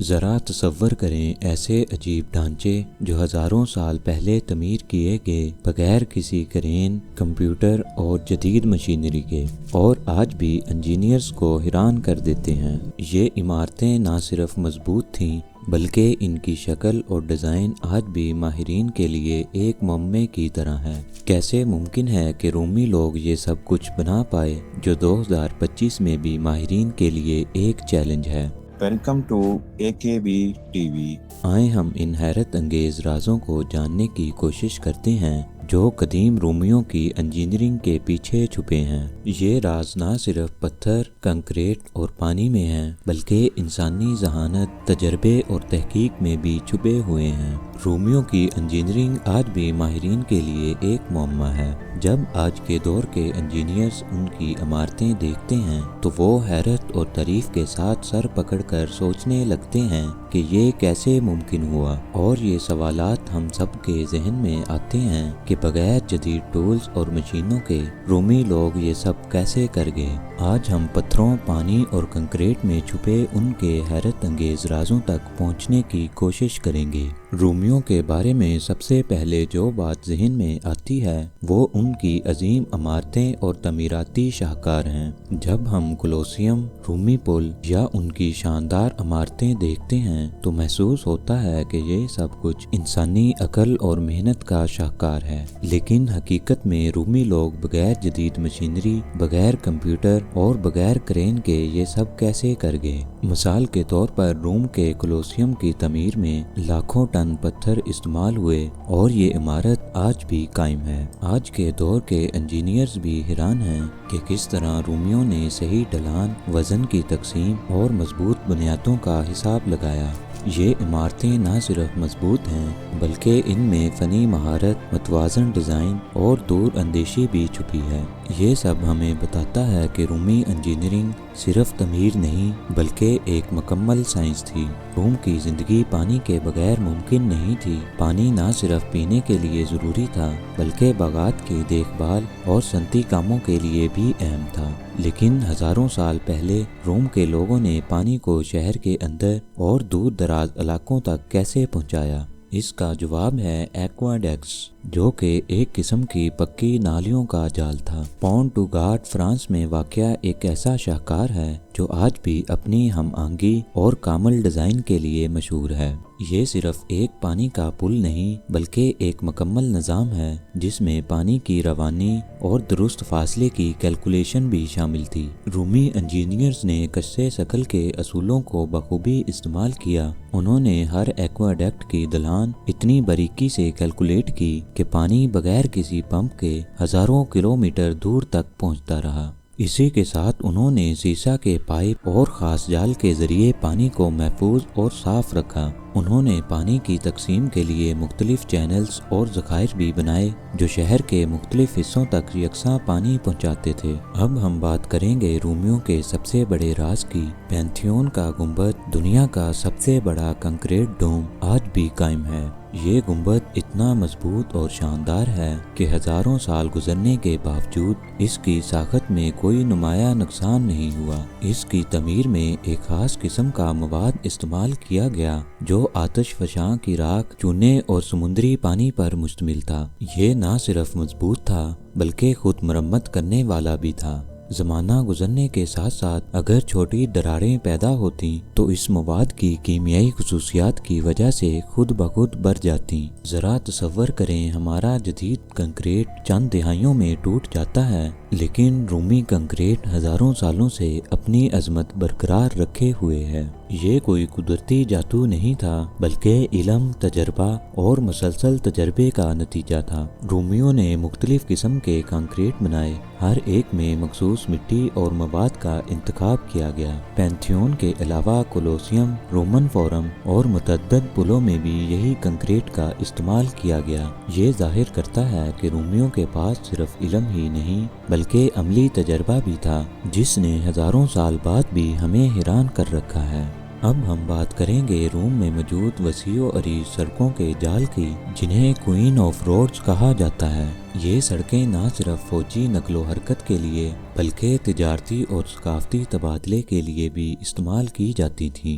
ذرا تصور کریں ایسے عجیب ڈھانچے جو ہزاروں سال پہلے تعمیر کیے گئے بغیر کسی کرین، کمپیوٹر اور جدید مشینری کے، اور آج بھی انجینئرز کو حیران کر دیتے ہیں۔ یہ عمارتیں نہ صرف مضبوط تھیں بلکہ ان کی شکل اور ڈیزائن آج بھی ماہرین کے لیے ایک معمے کی طرح ہے۔ کیسے ممکن ہے کہ رومی لوگ یہ سب کچھ بنا پائے جو 2025 میں بھی ماہرین کے لیے ایک چیلنج ہے؟ Welcome to AKB TV۔ آئیں ہم ان حیرت انگیز رازوں کو جاننے کی کوشش کرتے ہیں جو قدیم رومیوں کی انجینئرنگ کے پیچھے چھپے ہیں۔ یہ راز نہ صرف پتھر، کنکریٹ اور پانی میں ہیں بلکہ انسانی ذہانت، تجربے اور تحقیق میں بھی چھپے ہوئے ہیں۔ رومیوں کی انجینئرنگ آج بھی ماہرین کے لیے ایک معمہ ہے۔ جب آج کے دور کے انجینئرز ان کی عمارتیں دیکھتے ہیں تو وہ حیرت اور تعریف کے ساتھ سر پکڑ کر سوچنے لگتے ہیں کہ یہ کیسے ممکن ہوا، اور یہ سوالات ہم سب کے ذہن میں آتے ہیں کہ بغیر جدید ٹولز اور مشینوں کے رومی لوگ یہ سب کیسے کر گئے۔ آج ہم پتھروں، پانی اور کنکریٹ میں چھپے ان کے حیرت انگیز رازوں تک پہنچنے کی کوشش کریں گے۔ رومیوں کے بارے میں سب سے پہلے جو بات ذہن میں آتی ہے وہ ان کی عظیم عمارتیں اور تعمیراتی شاہکار ہیں۔ جب ہم کولوسیم، رومی پل یا ان کی شاندار عمارتیں دیکھتے ہیں تو محسوس ہوتا ہے کہ یہ سب کچھ انسانی عقل اور محنت کا شاہکار ہے، لیکن حقیقت میں رومی لوگ بغیر جدید مشینری، بغیر کمپیوٹر اور بغیر کرین کے یہ سب کیسے کر گئے۔ مثال کے طور پر روم کے کولوسیم کی تعمیر میں لاکھوں ٹن پتھر استعمال ہوئے اور یہ عمارت آج بھی قائم ہے۔ آج کے دور کے انجینئرز بھی حیران ہیں کہ کس طرح رومیوں نے صحیح ڈھلان، وزن کی تقسیم اور مضبوط بنیادوں کا حساب لگایا۔ یہ عمارتیں نہ صرف مضبوط ہیں بلکہ ان میں فنی مہارت، متوازن ڈیزائن اور دور اندیشی بھی چھپی ہے۔ یہ سب ہمیں بتاتا ہے کہ رومی انجینئرنگ صرف تعمیر نہیں بلکہ ایک مکمل سائنس تھی۔ روم کی زندگی پانی کے بغیر ممکن نہیں تھی۔ پانی نہ صرف پینے کے لیے ضروری تھا بلکہ باغات کی دیکھ بھال اور صنعتی کاموں کے لیے بھی اہم تھا۔ لیکن ہزاروں سال پہلے روم کے لوگوں نے پانی کو شہر کے اندر اور دور دراز علاقوں تک کیسے پہنچایا؟ اس کا جواب ہے ایکواڈکٹس، جو کہ ایک قسم کی پکی نالیوں کا جال تھا۔ پونٹ ڈو گارڈ فرانس میں واقع ایک ایسا شاہکار ہے جو آج بھی اپنی ہم آہنگی اور کامل ڈیزائن کے لیے مشہور ہے۔ یہ صرف ایک پانی کا پل نہیں بلکہ ایک مکمل نظام ہے جس میں پانی کی روانی اور درست فاصلے کی کیلکولیشن بھی شامل تھی۔ رومی انجینئرز نے کشش ثقل کے اصولوں کو بخوبی استعمال کیا۔ انہوں نے ہر ایکواڈکٹ کی ڈھلان اتنی باریکی سے کیلکولیٹ کی کہ پانی بغیر کسی پمپ کے ہزاروں کلومیٹر دور تک پہنچتا رہا۔ اسی کے ساتھ انہوں نے سیسا کے پائپ اور خاص جال کے ذریعے پانی کو محفوظ اور صاف رکھا۔ انہوں نے پانی کی تقسیم کے لیے مختلف چینلز اور ذخائر بھی بنائے جو شہر کے مختلف حصوں تک یکساں پانی پہنچاتے تھے۔ اب ہم بات کریں گے رومیوں کے سب سے بڑے راز کی۔ پینتھیون کا گنبد، دنیا کا سب سے بڑا کنکریٹ ڈوم، آج بھی قائم ہے۔ یہ گنبد اتنا مضبوط اور شاندار ہے کہ ہزاروں سال گزرنے کے باوجود اس کی ساخت میں کوئی نمایاں نقصان نہیں ہوا۔ اس کی تعمیر میں ایک خاص قسم کا مواد استعمال کیا گیا جو آتش فشاں کی راکھ، چونے اور سمندری پانی پر مشتمل تھا۔ یہ نہ صرف مضبوط تھا بلکہ خود مرمت کرنے والا بھی تھا۔ زمانہ گزرنے کے ساتھ ساتھ اگر چھوٹی دراریں پیدا ہوتی تو اس مواد کی کیمیائی خصوصیات کی وجہ سے خود بخود بڑھ جاتی۔ ذرا تصور کریں ہمارا جدید کنکریٹ چند دہائیوں میں ٹوٹ جاتا ہے، لیکن رومی کنکریٹ ہزاروں سالوں سے اپنی عظمت برقرار رکھے ہوئے ہے۔ یہ کوئی قدرتی جادو نہیں تھا بلکہ علم، تجربہ اور مسلسل تجربے کا نتیجہ تھا۔ رومیوں نے مختلف قسم کے کنکریٹ بنائے، ہر ایک میں مخصوص مٹی اور مواد کا انتخاب کیا گیا۔ پینتھیون کے علاوہ کولوسیم، رومن فورم اور متعدد پلوں میں بھی یہی کنکریٹ کا استعمال کیا گیا۔ یہ ظاہر کرتا ہے کہ رومیوں کے پاس صرف علم ہی نہیں بلکہ عملی تجربہ بھی تھا جس نے ہزاروں سال بعد بھی ہمیں حیران کر رکھا ہے۔ اب ہم بات کریں گے روم میں موجود وسیع و عریض سڑکوں کے جال کی جنہیں کوئین آف روڈز کہا جاتا ہے۔ یہ سڑکیں نہ صرف فوجی نقل و حرکت کے لیے بلکہ تجارتی اور ثقافتی تبادلے کے لیے بھی استعمال کی جاتی تھیں۔